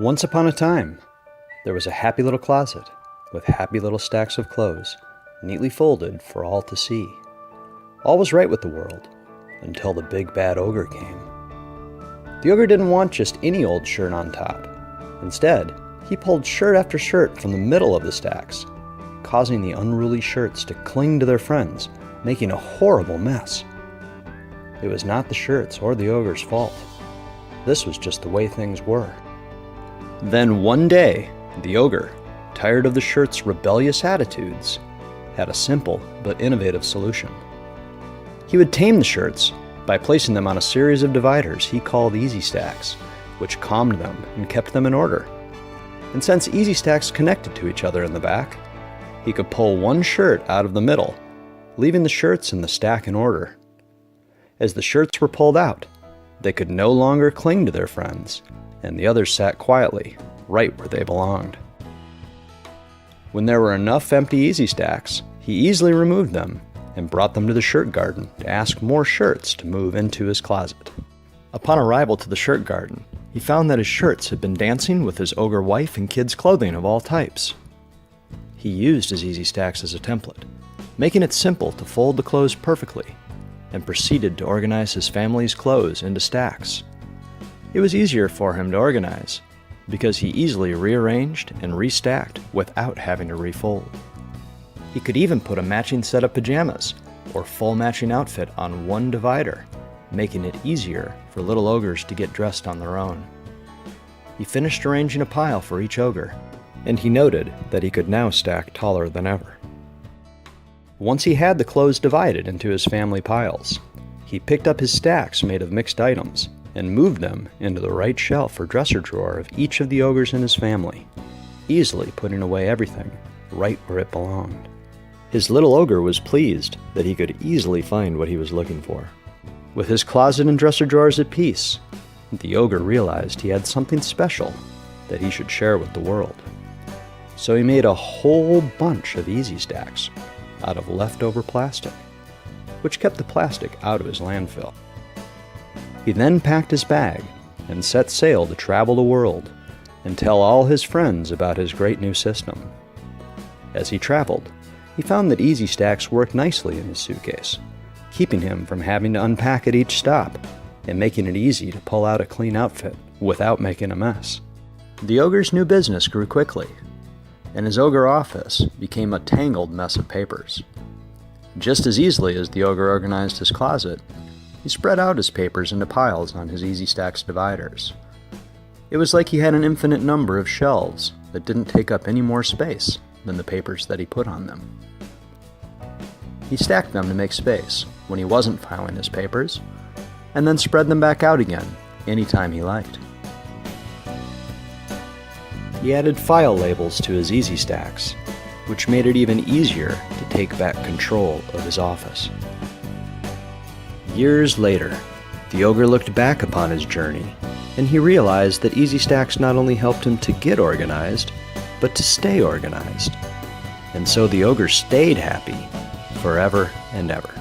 Once upon a time, there was a happy little closet with happy little stacks of clothes, neatly folded for all to see. All was right with the world, until the big bad ogre came. The ogre didn't want just any old shirt on top. Instead, he pulled shirt after shirt from the middle of the stacks, causing the unruly shirts to cling to their friends, making a horrible mess. It was not the shirts or the ogre's fault. This was just the way things were. Then one day, the ogre, tired of the shirt's rebellious attitudes, had a simple but innovative solution. He would tame the shirts by placing them on a series of dividers he called EZSTAX, which calmed them and kept them in order. And since EZSTAX connected to each other in the back, he could pull one shirt out of the middle, leaving the shirts in the stack in order. As the shirts were pulled out, they could no longer cling to their friends, and the others sat quietly, right where they belonged. When there were enough empty EZSTAX, he easily removed them and brought them to the shirt garden to ask more shirts to move into his closet. Upon arrival to the shirt garden, he found that his shirts had been dancing with his ogre wife and kids' clothing of all types. He used his EZSTAX as a template, making it simple to fold the clothes perfectly, and proceeded to organize his family's clothes into stacks. It was easier for him to organize, because he easily rearranged and restacked without having to refold. He could even put a matching set of pajamas or full matching outfit on one divider, making it easier for little ogres to get dressed on their own. He finished arranging a pile for each ogre, and he noted that he could now stack taller than ever. Once he had the clothes divided into his family piles, he picked up his stacks made of mixed items and moved them into the right shelf or dresser drawer of each of the ogres in his family, easily putting away everything right where it belonged. His little ogre was pleased that he could easily find what he was looking for. With his closet and dresser drawers at peace, the ogre realized he had something special that he should share with the world. So he made a whole bunch of EZSTAX out of leftover plastic, which kept the plastic out of his landfill. He then packed his bag and set sail to travel the world and tell all his friends about his great new system. As he traveled, he found that EZSTAX worked nicely in his suitcase, keeping him from having to unpack at each stop and making it easy to pull out a clean outfit without making a mess. The ogre's new business grew quickly, and his ogre office became a tangled mess of papers. Just as easily as the ogre organized his closet, he spread out his papers into piles on his EZSTAX dividers. It was like he had an infinite number of shelves that didn't take up any more space than the papers that he put on them. He stacked them to make space when he wasn't filing his papers, and then spread them back out again anytime he liked. He added file labels to his EZSTAX, which made it even easier to take back control of his office. Years later, the ogre looked back upon his journey, and he realized that EZSTAX not only helped him to get organized, but to stay organized. And so the ogre stayed happy forever and ever.